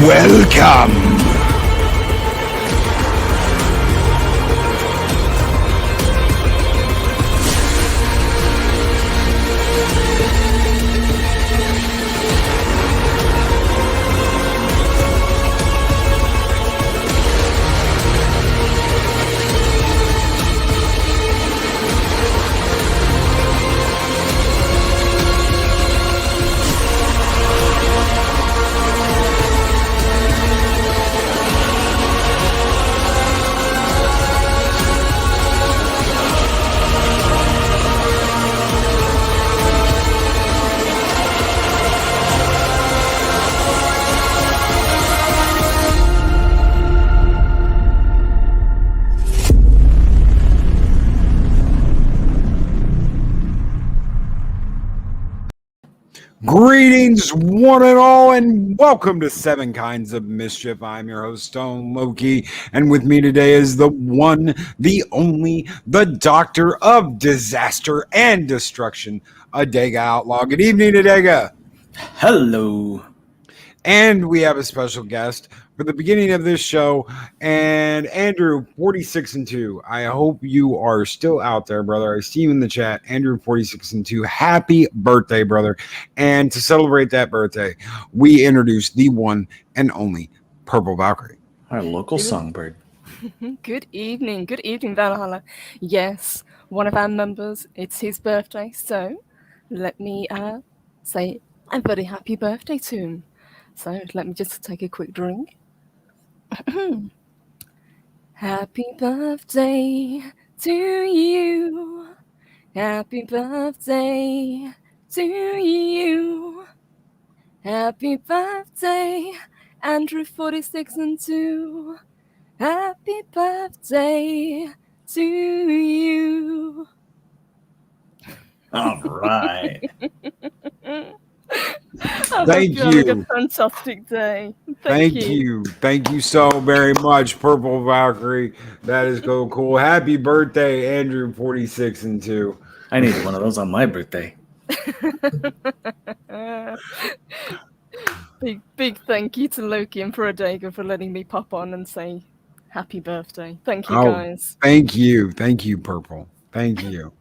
Welcome. Greetings, one and all, and welcome to Seven Kinds of Mischief. I'm your host, Stone Loki, and with me today is the one, the only, the Doctor of Disaster and Destruction, Adega Outlaw. Good evening, Adega. Hello. And we have a special guest for the beginning of this show, and Andrew, 46 and 2. I hope you are still out there, brother. I see you in the chat. Andrew, 46 and 2. Happy birthday, brother. And to celebrate that birthday, we introduce the one and only Purple Valkyrie. Our local songbird. Good evening, Valhalla. Yes, one of our members, it's his birthday, so let me say a very happy birthday to him. So let me just take a quick drink. Happy birthday to you. Happy birthday to you. Happy birthday, Andrew 46 and 2. Happy birthday to you. All right. Thank you. Having a fantastic day. Thank you. Thank you so very much, Purple Valkyrie. That is so cool. Happy birthday, Andrew, 46 and 2. I need one of those on my birthday. Big thank you to Loki and for Adega for letting me pop on and say happy birthday. Thank you, guys. Thank you. Thank you, Purple. Thank you.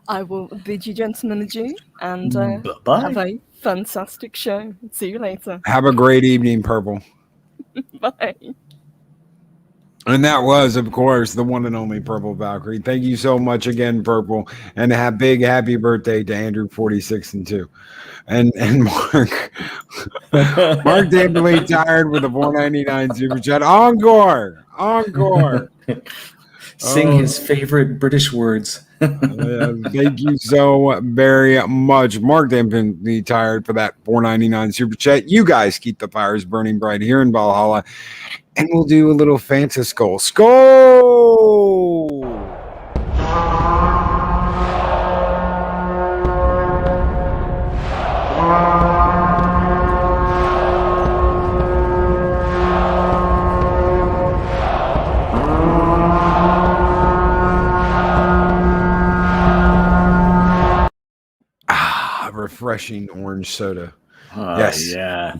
I will bid you gentlemen adieu and Bye-bye. have a fantastic show. See you later. Have a great evening, Purple. Bye. And that was, of course, the one and only Purple Valkyrie. Thank you so much again, Purple. And a big happy birthday to Andrew, 46 and 2. And Mark. Mark Dabley tired with a $4.99 super chat. Encore. Sing his favorite British words. Thank you so very much. Mark Dabley tired for that $4.99 super chat. You guys keep the fires burning bright here in Valhalla. And we'll do a little Fanta Skull. Skull! Refreshing orange soda. Yes. Yeah.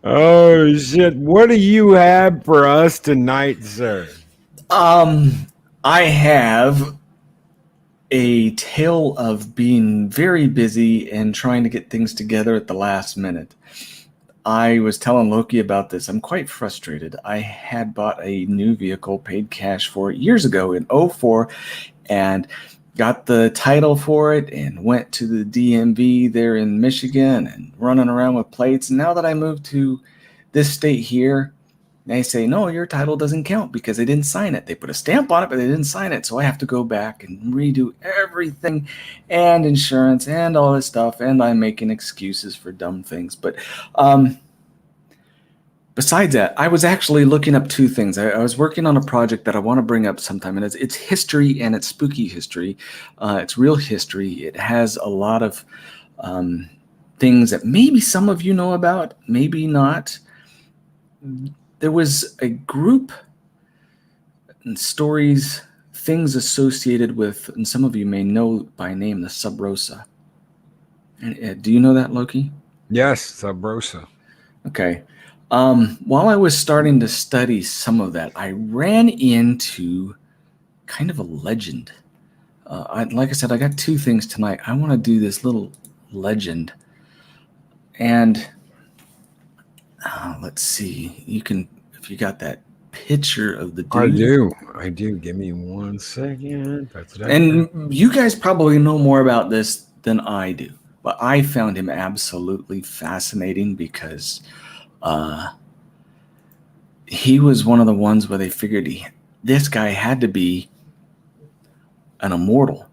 Oh shit! What do you have for us tonight, sir? I have a tale of being very busy and trying to get things together at the last minute. I was telling Loki about this. I'm quite frustrated. I had bought a new vehicle, paid cash for it years ago in 2004, and got the title for it and went to the DMV there in Michigan and running around with plates. And now that I moved to this state here, they say, no, your title doesn't count because they didn't sign it. They put a stamp on it, but they didn't sign it. So I have to go back and redo everything and insurance and all this stuff. And I'm making excuses for dumb things. But besides that, I was actually looking up two things. I was working on a project that I want to bring up sometime, and it's history, and it's spooky history. It's real history. It has a lot of things that maybe some of you know about, maybe not. There was a group and stories, things associated with, and some of you may know by name, the Sub Rosa. Do you know that, Loki? Yes, Sub Rosa. Okay. While I was starting to study some of that, I ran into kind of a legend. Like I said, I got two things tonight. I want to do this little legend. And let's see. You can, if you got that picture of the dude. I do. Give me 1 second. And you guys probably know more about this than I do. But I found him absolutely fascinating because he was one of the ones where they figured this guy had to be an immortal.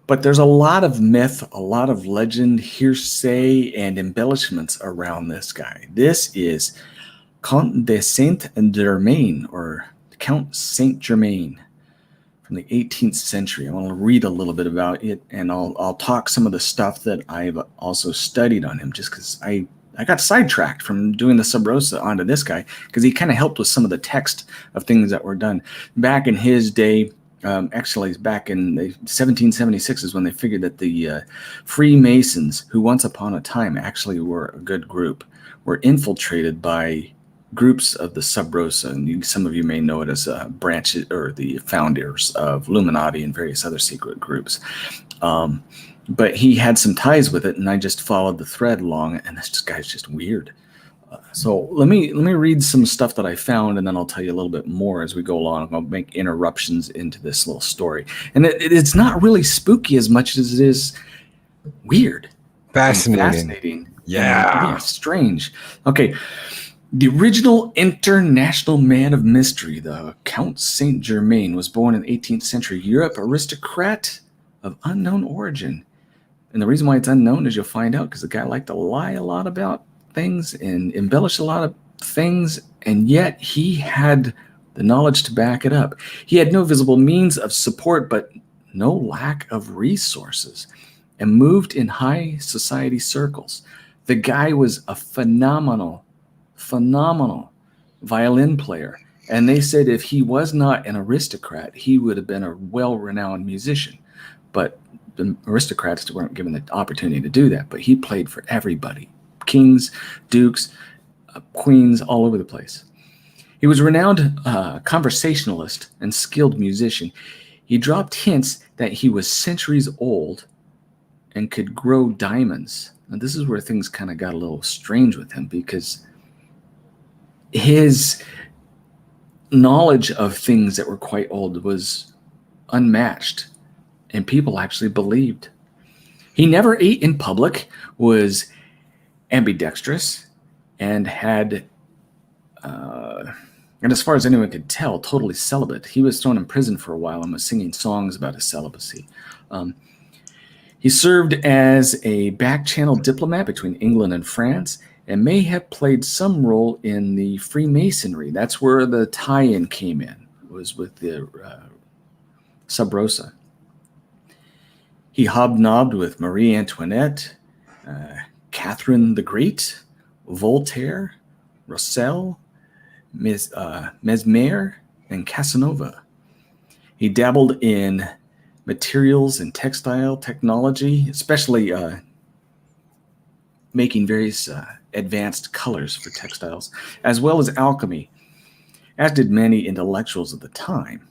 But there's a lot of myth, a lot of legend, hearsay, and embellishments around this guy. This is Count de Saint-Germain, or Count Saint-Germain, from the 18th century. I want to read a little bit about it, and I'll talk some of the stuff that I've also studied on him, just because I got sidetracked from doing the Sub Rosa onto this guy, because he kind of helped with some of the text of things that were done. Back in his day, actually back in 1776 is when they figured that the Freemasons, who once upon a time actually were a good group, were infiltrated by groups of the Sub Rosa, and some of you may know it as branches or the founders of Illuminati and various other secret groups. But he had some ties with it, and I just followed the thread along, and this guy's just weird. So let me read some stuff that I found, and then I'll tell you a little bit more as we go along. I'll make interruptions into this little story. And it's not really spooky as much as it is weird. Fascinating. Yeah, strange. Okay. The original international man of mystery, the Count Saint-Germain, was born in 18th century Europe, aristocrat of unknown origin. And the reason why it's unknown is you'll find out because the guy liked to lie a lot about things and embellish a lot of things, and yet he had the knowledge to back it up. He had no visible means of support, but no lack of resources, and moved in high society circles. The guy was a phenomenal violin player, and they said if he was not an aristocrat, he would have been a well-renowned musician. But the aristocrats weren't given the opportunity to do that, but he played for everybody. Kings, dukes, queens, all over the place. He was a renowned conversationalist and skilled musician. He dropped hints that he was centuries old and could grow diamonds. Now, this is where things kind of got a little strange with him, because his knowledge of things that were quite old was unmatched, and people actually believed. He never ate in public, was ambidextrous, and had, and as far as anyone could tell, totally celibate. He was thrown in prison for a while and was singing songs about his celibacy. He served as a back-channel diplomat between England and France, and may have played some role in the Freemasonry. That's where the tie-in came in, was with the Sub Rosa. He hobnobbed with Marie Antoinette, Catherine the Great, Voltaire, Roussel, Mesmer, and Casanova. He dabbled in materials and textile technology, especially making various advanced colors for textiles, as well as alchemy, as did many intellectuals of the time.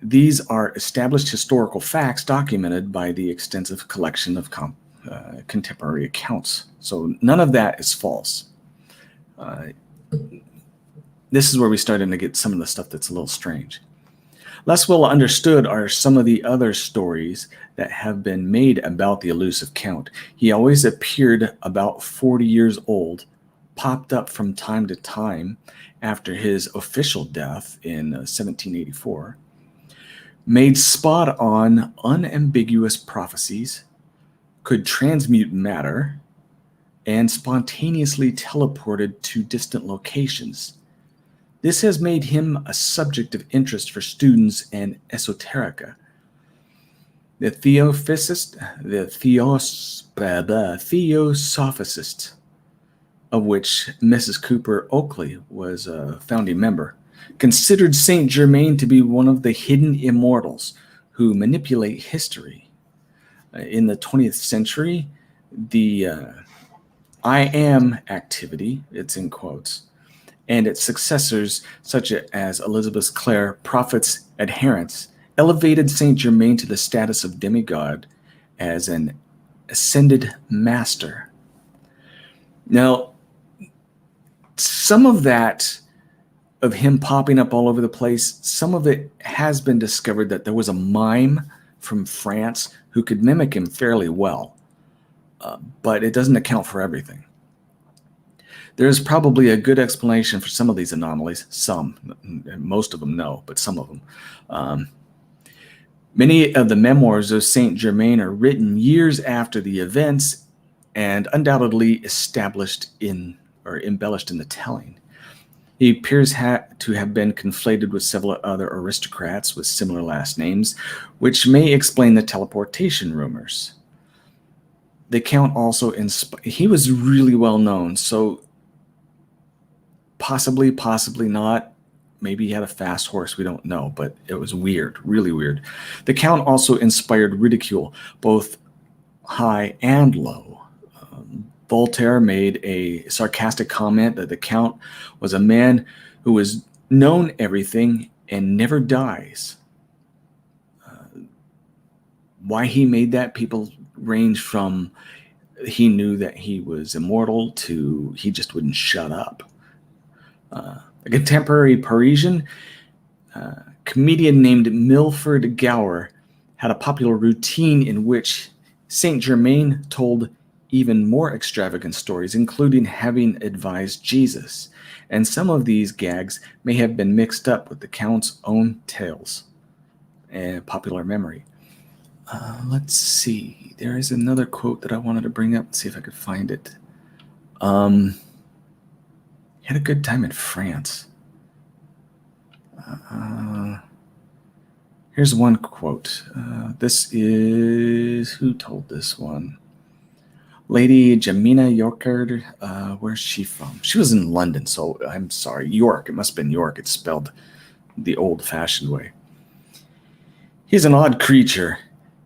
These are established historical facts documented by the extensive collection of contemporary accounts. So none of that is false. This is where we started to get some of the stuff that's a little strange. Less well understood are some of the other stories that have been made about the elusive Count. He always appeared about 40 years old, popped up from time to time after his official death in 1784, made spot-on, unambiguous prophecies, could transmute matter, and spontaneously teleported to distant locations. This has made him a subject of interest for students and esoterica. The Theosophist, of which Mrs. Cooper Oakley was a founding member, considered Saint Germain to be one of the hidden immortals who manipulate history. In the 20th century, the I am activity, it's in quotes, and its successors, such as Elizabeth Clare, prophet's adherents, elevated Saint Germain to the status of demigod as an ascended master. Now, some of that, of him popping up all over the place, some of it has been discovered that there was a mime from France who could mimic him fairly well, but it doesn't account for everything. There's probably a good explanation for some of these anomalies. Some, most of them no, but some of them. Many of the memoirs of Saint Germain are written years after the events and undoubtedly established in or embellished in the telling. He appears to have been conflated with several other aristocrats with similar last names, which may explain the teleportation rumors. The Count also he was really well known, so possibly not. Maybe he had a fast horse, we don't know, but it was weird, really weird. The Count also inspired ridicule, both high and low. Voltaire made a sarcastic comment that the Count was a man who was known everything and never dies. Why he made that, people range from he knew that he was immortal to he just wouldn't shut up. A contemporary Parisian comedian named Milford Gower had a popular routine in which Saint Germain told even more extravagant stories, including having advised Jesus. And some of these gags may have been mixed up with the Count's own tales and popular memory. Let's see. There is another quote that I wanted to bring up. Let's see if I could find it. He had a good time in France. Here's one quote. This is... Who told this one? Lady Jemina Yorker. Where's she from? She was in London, so I'm sorry. York. It must have been York. It's spelled the old-fashioned way. He's an odd creature,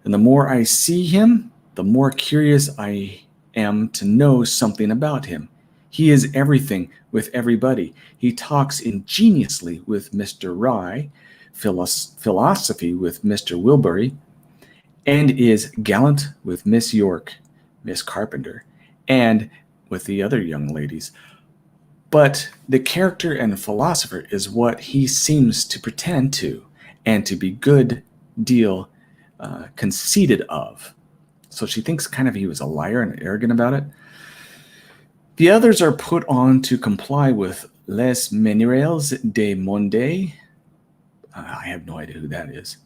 and the more I see him, the more curious I am to know something about him. He is everything with everybody. He talks ingeniously with Mr. Rye, philosophy with Mr. Wilbury, and is gallant with Miss York, Miss Carpenter, and with the other young ladies. But the character and philosopher is what he seems to pretend to, and to be good deal conceited of. So she thinks kind of he was a liar and arrogant about it. The others are put on to comply with les manières de monde. I have no idea who that is.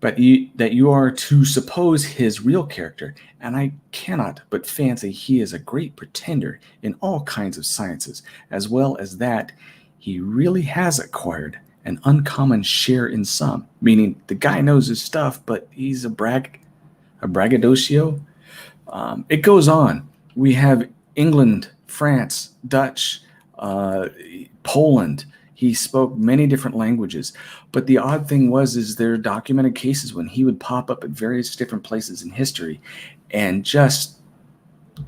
But that you are to suppose his real character, and I cannot but fancy he is a great pretender in all kinds of sciences, as well as that he really has acquired an uncommon share in some, meaning the guy knows his stuff, but he's a braggadocio. It goes on. We have England, France, Dutch, Poland. He spoke many different languages. But the odd thing is there are documented cases when he would pop up at various different places in history, and just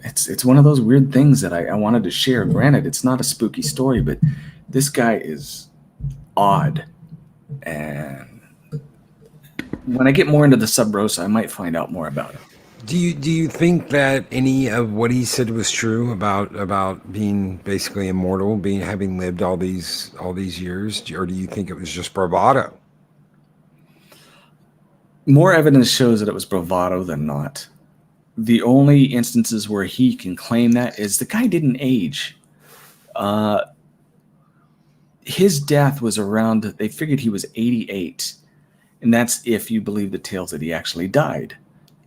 it's one of those weird things that I wanted to share. Granted, it's not a spooky story, but this guy is odd. And when I get more into the Sub Rosa, I might find out more about it. Do you think that any of what he said was true about being basically immortal, having lived all these years, or do you think it was just bravado? More evidence shows that it was bravado than not. The only instances where he can claim that is the guy didn't age. His death was around, they figured he was 88, and that's if you believe the tales that he actually died.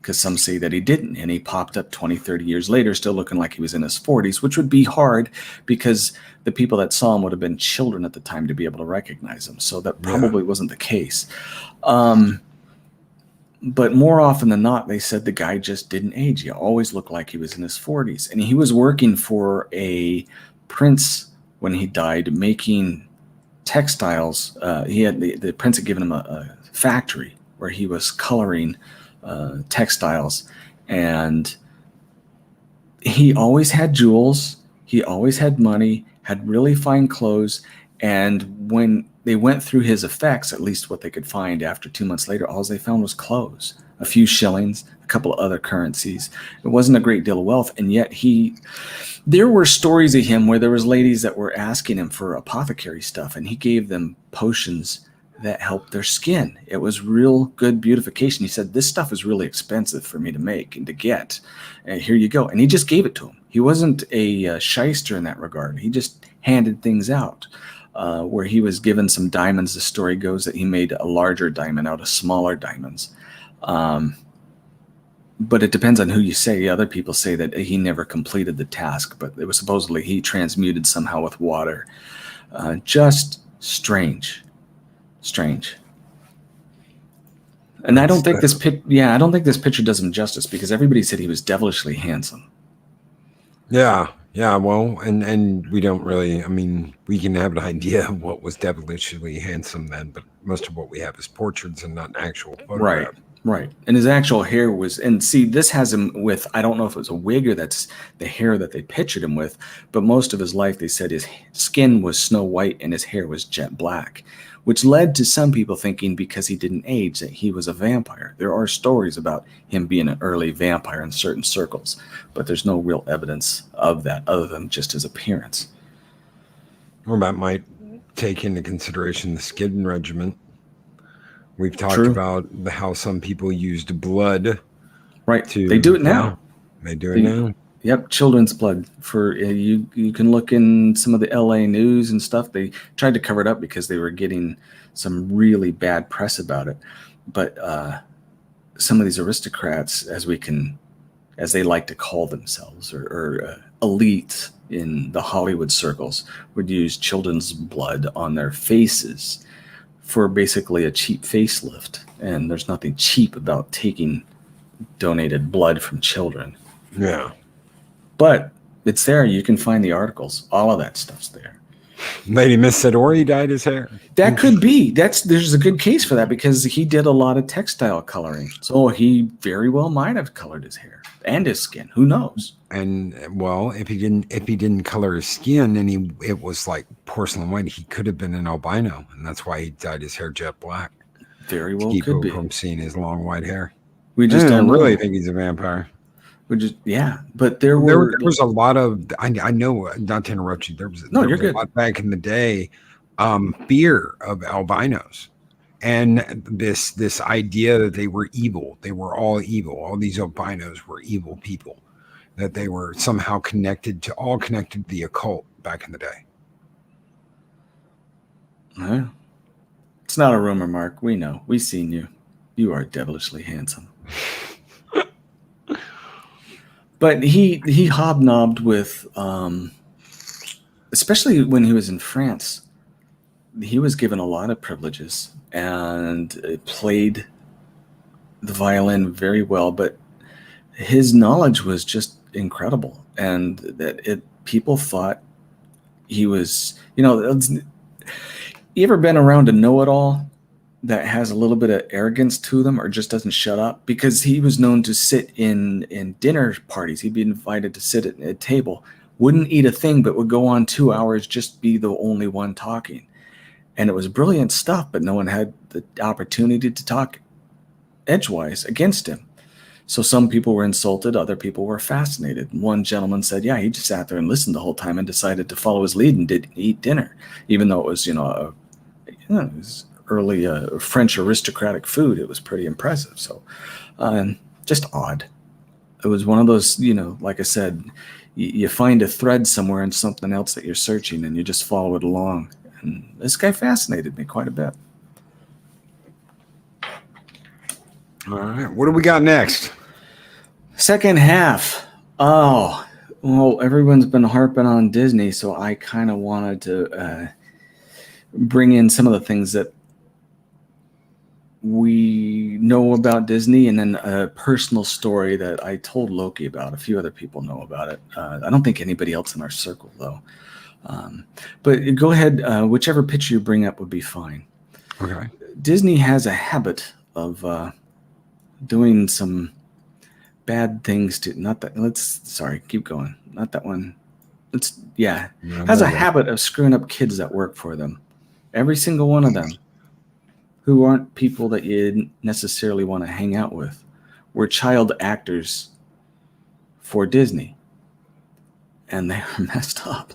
Because some say that he didn't, and he popped up 20, 30 years later, still looking like he was in his 40s, which would be hard because the people that saw him would have been children at the time to be able to recognize him. So that probably wasn't the case. But more often than not, they said the guy just didn't age. He always looked like he was in his 40s. And he was working for a prince when he died, making textiles. He had the prince had given him a factory where he was coloring textiles, and he always had jewels. He always had money, had really fine clothes. And when they went through his effects, at least what they could find after 2 months later, all they found was clothes, a few shillings, a couple of other currencies. It wasn't a great deal of wealth. And yet there were stories of him where there was ladies that were asking him for apothecary stuff, and he gave them potions that helped their skin. It was real good beautification. He said, this stuff is really expensive for me to make and to get. And here you go. And he just gave it to him. He wasn't a shyster in that regard. He just handed things out. Where he was given some diamonds, the story goes that he made a larger diamond out of smaller diamonds. But it depends on who you say. Other people say that he never completed the task, but it was supposedly he transmuted somehow with water. Just strange. And I don't think this picture does him justice, because everybody said he was devilishly handsome. Yeah, well, and we don't really, I mean, we can have an idea of what was devilishly handsome then, but most of what we have is portraits and not an actual photograph. Right. And his actual hair was, and see, this has him with, I don't know if it was a wig or that's the hair that they pictured him with, but most of his life they said his skin was snow white and his hair was jet black, which led to some people thinking, because he didn't age, that he was a vampire. There are stories about him being an early vampire in certain circles, but there's no real evidence of that other than just his appearance. Well, that might take into consideration the skin regimen. We've talked True. about how some people used blood. Right. They do it now. They do it now. Yep, children's blood. For you can look in some of the LA news and stuff. They tried to cover it up because they were getting some really bad press about it. But some of these aristocrats, as they like to call themselves, or elite in the Hollywood circles, would use children's blood on their faces for basically a cheap facelift. And there's nothing cheap about taking donated blood from children. Yeah. But it's there. You can find the articles. All of that stuff's there. Lady Miss Sidori dyed his hair. That could be. There's a good case for that, because he did a lot of textile coloring. So he very well might have colored his hair and his skin. Who knows? And well, if he didn't color his skin and it was like porcelain white, he could have been an albino, and that's why he dyed his hair jet black. Very well to keep could him be. from seeing his long white hair. We just don't really know. think he's a vampire. But there was a lot of, I know, not to interrupt you, there was you're a good. lot back in the day, fear of albinos, and this idea that they were evil. They were all evil. All these albinos were evil people, that they were somehow connected to the occult back in the day. It's not a rumor, Mark. We know. We've seen you. You are devilishly handsome. But he hobnobbed with, especially when he was in France, he was given a lot of privileges and played the violin very well. But his knowledge was just incredible, and that people thought he was, you ever been around a know-it-all that has a little bit of arrogance to them, or just doesn't shut up? Because he was known to sit in dinner parties. He'd be invited to sit at a table, wouldn't eat a thing, but would go on 2 hours, just be the only one talking. And it was brilliant stuff, but no one had the opportunity to talk edgewise against him. So some people were insulted, other people were fascinated. One gentleman said, yeah, he just sat there and listened the whole time and decided to follow his lead and didn't eat dinner, even though it was, it was early French aristocratic food. It was pretty impressive. So just odd. It was one of those, like I said, you find a thread somewhere in something else that you're searching, and you just follow it along. And this guy fascinated me quite a bit. All right. What do we got next? Second half. Oh, well, everyone's been harping on Disney, so I kind of wanted to bring in some of the things that we know about Disney, and then a personal story that I told Loki about. A few other people know about it. I don't think anybody else in our circle, though. But go ahead. Whichever picture you bring up would be fine. Okay. Disney has a habit of doing some bad things to, not that, keep going. Not that one. Has a habit of screwing up kids that work for them. Every single one of them, who aren't people that you necessarily want to hang out with, were child actors for Disney. And they are messed up.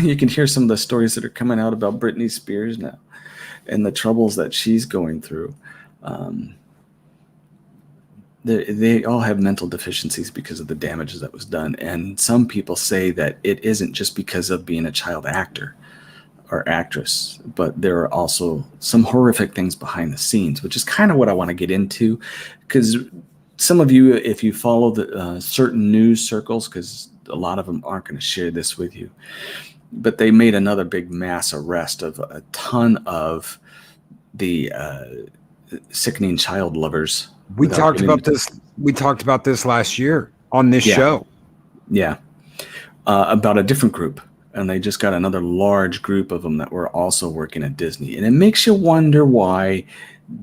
You can hear some of the stories that are coming out about Britney Spears now and the troubles that she's going through. They all have mental deficiencies because of the damages that was done. And some people say that it isn't just because of being a child actor or actress, but there are also some horrific things behind the scenes, which is kind of what I want to get into. Because some of you, if you follow the certain news circles, because a lot of them aren't going to share this with you, but they made another big mass arrest of a ton of the sickening child lovers. We talked about this. We talked about this last year on this show. Yeah, about a different group, and they just got another large group of them that were also working at Disney. And it makes you wonder why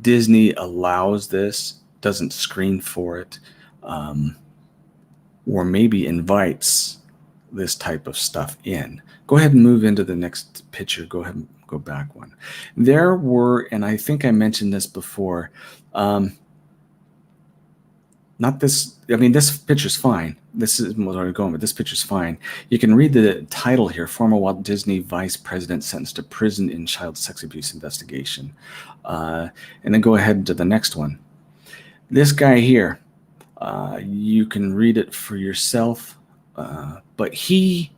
Disney allows this, doesn't screen for it, or maybe invites this type of stuff in. Go ahead and move into the next picture. Go ahead and go back one. There were, and I think I mentioned this before, not this, I mean, this picture's fine. This is what I'm going with. This picture's fine. You can read the title here: former Walt Disney vice president sentenced to prison in child sex abuse investigation. And then go ahead to the next one. This guy here, you can read it for yourself. But he,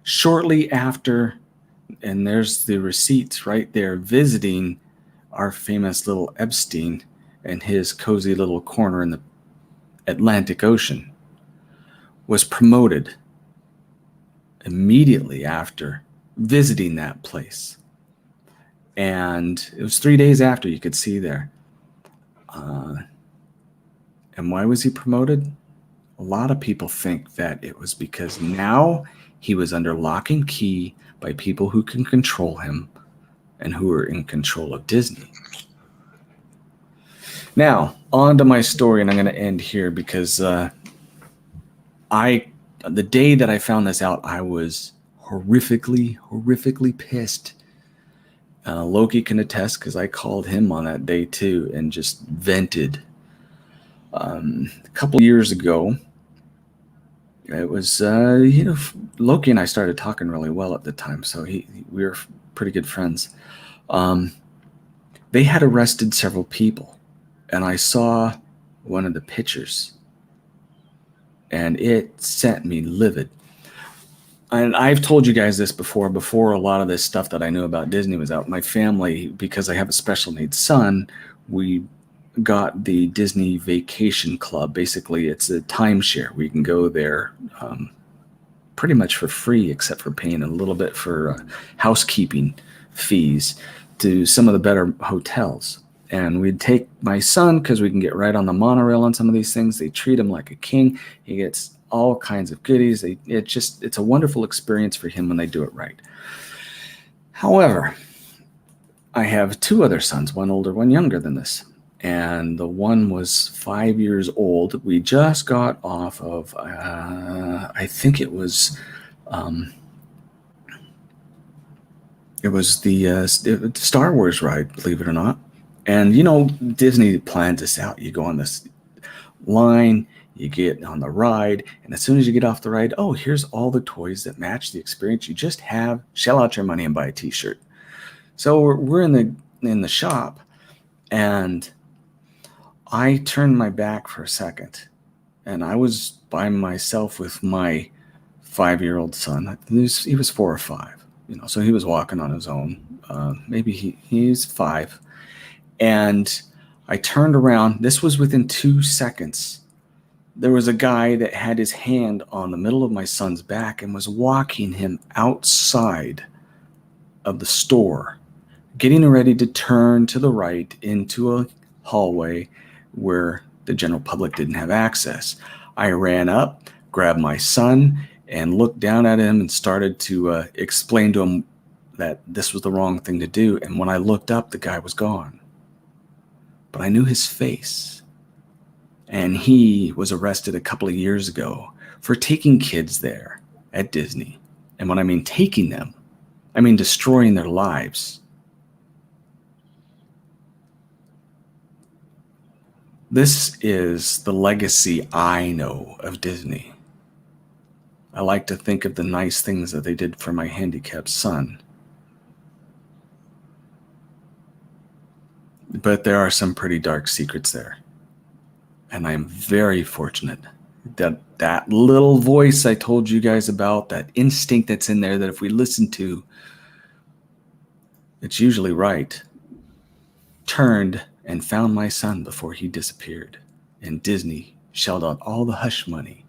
shortly after, and there's the receipts right there, visiting our famous little Epstein and his cozy little corner in the Atlantic Ocean, was promoted immediately after visiting that place. And it was 3 days after, you could see there. And why was he promoted? A lot of people think that it was because now he was under lock and key by people who can control him and who are in control of Disney. Now, on to my story, and I'm going to end here because the day that I found this out, I was horrifically pissed. Loki can attest because I called him on that day too and just vented. A couple of years ago, it was, Loki and I started talking really well at the time, so we were pretty good friends. They had arrested several people, and I saw one of the pictures, and it sent me livid. And I've told you guys this before a lot of this stuff that I knew about Disney was out. My family, because I have a special needs son, we got the Disney Vacation Club. Basically, it's a timeshare. We can go there pretty much for free, except for paying a little bit for housekeeping fees to some of the better hotels. And we'd take my son because we can get right on the monorail on some of these things. They treat him like a king. He gets all kinds of goodies. It's a wonderful experience for him when they do it right. However, I have two other sons, one older, one younger than this. And the one was 5 years old. We just got off of, I think it was the Star Wars ride, believe it or not. And, Disney plans this out. You go on this line, you get on the ride, and as soon as you get off the ride, oh, here's all the toys that match the experience you just have. Shell out your money and buy a T-shirt. So we're in the shop, and I turned my back for a second, and I was by myself with my 5-year-old son. He was 4 or 5, so he was walking on his own. Maybe he's 5. And I turned around. This was within 2 seconds. There was a guy that had his hand on the middle of my son's back and was walking him outside of the store, getting ready to turn to the right into a hallway where the general public didn't have access. I ran up, grabbed my son, and looked down at him and started to explain to him that this was the wrong thing to do. And when I looked up, the guy was gone. But I knew his face. And he was arrested a couple of years ago for taking kids there at Disney. And when I mean taking them, I mean destroying their lives. This is the legacy I know of Disney. I like to think of the nice things that they did for my handicapped son. But there are some pretty dark secrets there. And I am very fortunate that that little voice I told you guys about, that instinct that's in there that if we listen to, it's usually right, turned and found my son before he disappeared. And Disney shelled out all the hush money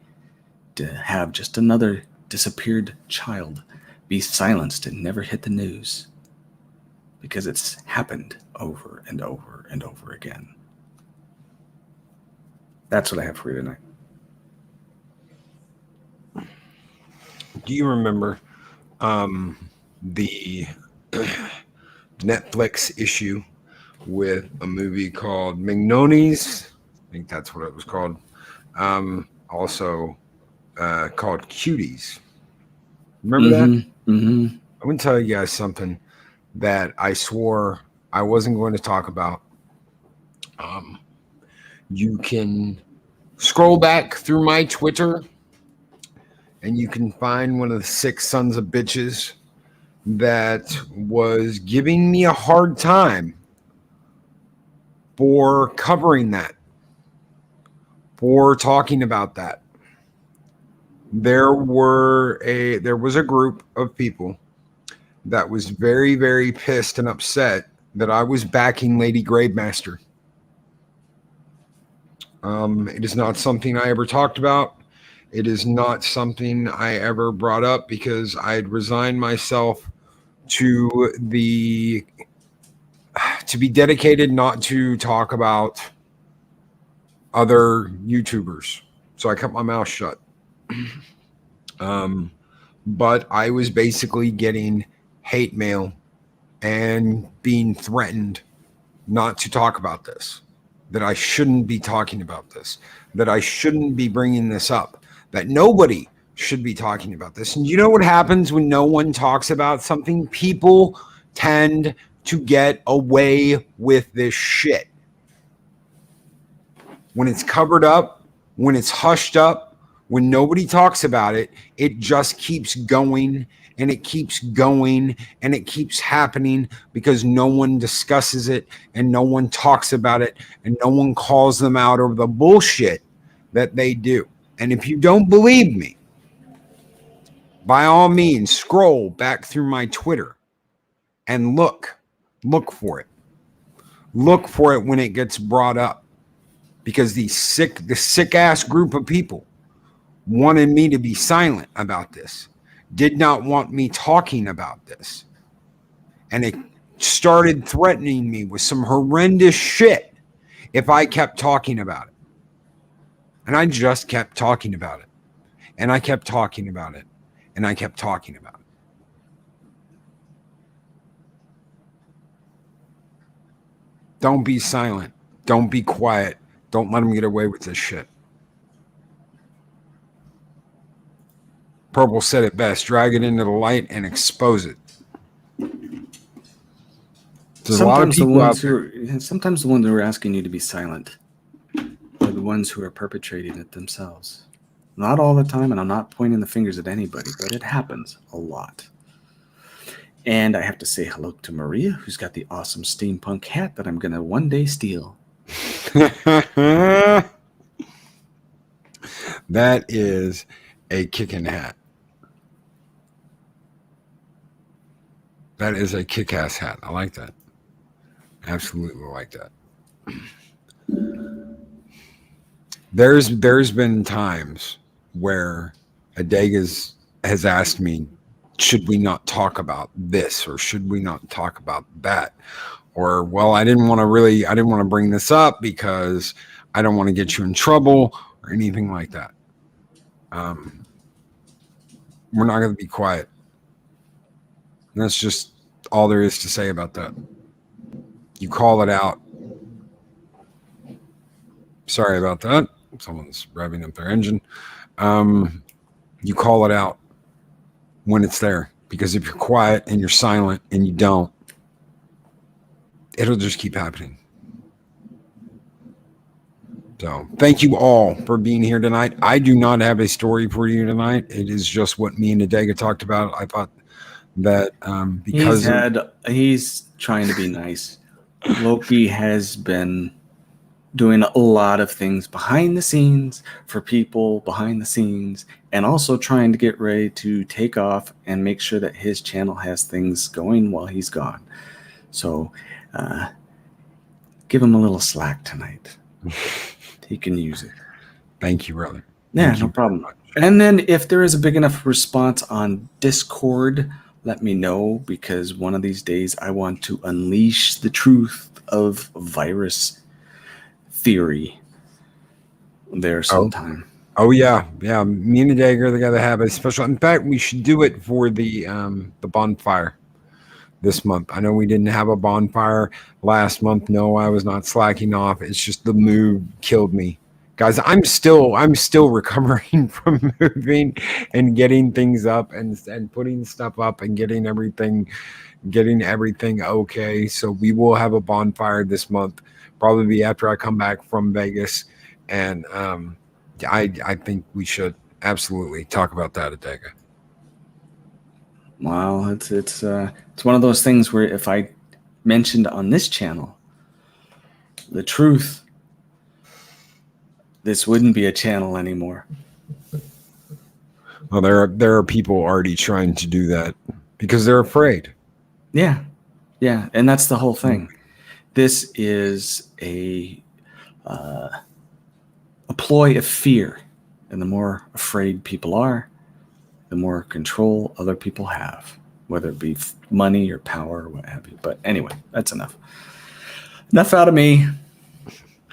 to have just another disappeared child be silenced and never hit the news. Because it's happened over and over and over again. That's what I have for you tonight. Do you remember the Netflix issue with a movie called Mignoni's? I think that's what it was called. Also called Cuties. Remember that? Mm-hmm. I'm going to tell you guys something that I swore I wasn't going to talk about. You can scroll back through my Twitter and you can find one of the 6 sons of bitches that was giving me a hard time for covering that, for talking about that. There was a group of people that was very, very pissed and upset that I was backing Lady Gravemaster. It is not something I ever talked about. It is not something I ever brought up because I had resigned myself to be dedicated not to talk about other YouTubers. So I kept my mouth shut. But I was basically getting hate mail and being threatened not to talk about this, that I shouldn't be talking about this, that I shouldn't be bringing this up, that nobody should be talking about this. And you know what happens when no one talks about something? People tend to get away with this shit. When it's covered up, when it's hushed up, when nobody talks about it, it just keeps going and it keeps going and it keeps happening because no one discusses it and no one talks about it and no one calls them out over the bullshit that they do. And if you don't believe me, by all means, scroll back through my Twitter and look for it. Look for it when it gets brought up, because the sick ass group of people wanted me to be silent about this, did not want me talking about this. And it started threatening me with some horrendous shit if I kept talking about it. And I just kept talking about it. And I kept talking about it. And I kept talking about it. Don't be silent. Don't be quiet. Don't let them get away with this shit. Purple said it best. Drag it into the light and expose it. There's a lot of people out there. Sometimes the ones who are asking you to be silent are the ones who are perpetrating it themselves. Not all the time, and I'm not pointing the fingers at anybody, but it happens a lot. And I have to say hello to Maria, who's got the awesome steampunk hat that I'm going to one day steal. That is a kicking hat. That is a kick-ass hat. I like that. Absolutely like that. There's been times where Adega has asked me, should we not talk about this, or should we not talk about that? Or, well, I didn't want to bring this up because I don't want to get you in trouble or anything like that. We're not going to be quiet. And that's just all there is to say about that. You call it out. Sorry about that. someone's revving up their engine. You call it out when it's there, because if you're quiet and you're silent and you don't, it'll just keep happening. So thank you all for being here tonight. I do not have a story for you tonight. It is just what me and Adega talked about. I thought that because he's trying to be nice. Loki has been doing a lot of things behind the scenes for people behind the scenes, and also trying to get ready to take off and make sure that his channel has things going while he's gone. So give him a little slack tonight. He can use it. Thank you, brother. Yeah, Thank no you problem. And then if there is a big enough response on Discord, let me know, because one of these days I want to unleash the truth of virus theory there sometime. Oh yeah. Me and Adega are going to have a special. In fact, we should do it for the bonfire this month. I know we didn't have a bonfire last month. No, I was not slacking off. It's just the move killed me. Guys, I'm still recovering from moving and getting things up and putting stuff up and getting everything okay. So we will have a bonfire this month, probably after I come back from Vegas. And I think we should absolutely talk about that, Adega. Well, it's one of those things where if I mentioned on this channel the truth, this wouldn't be a channel anymore. Well, there are people already trying to do that because they're afraid. Yeah, and that's the whole thing. This is a ploy of fear, and the more afraid people are, the more control other people have, whether it be money or power or what have you. But anyway, that's enough. Enough out of me.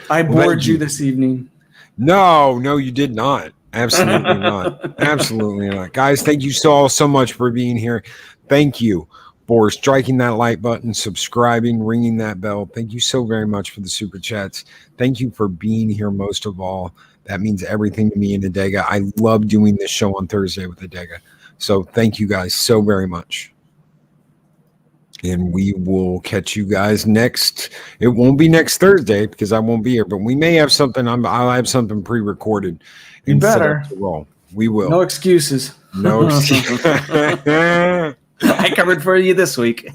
I bored you this evening. No, you did not. Absolutely not. Absolutely not. Guys, thank you so much for being here. Thank you for striking that like button, subscribing, ringing that bell. Thank you so very much for the super chats. Thank you for being here most of all. That means everything to me and Adega. I love doing this show on Thursday with Adega. So thank you guys so very much. And we will catch you guys next. It won't be next Thursday because I won't be here, but we may have something. I'll have something pre-recorded. You better. Roll. We will. No excuses. No excuses. I covered for you this week.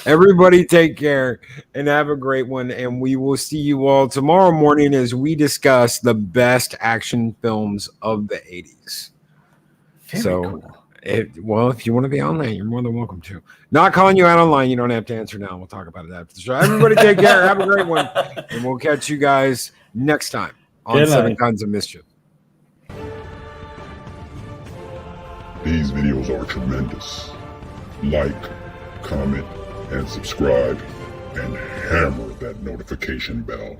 Everybody take care and have a great one. And we will see you all tomorrow morning as we discuss the best action films of the 80s. Very cool. If you want to be online, you're more than welcome to. Not calling you out online. You don't have to answer now. We'll talk about it after the show. Everybody take care. Have a great one. And we'll catch you guys next time on 7 Kinds of Mischief. These videos are tremendous. Like, comment, and subscribe, and hammer that notification bell.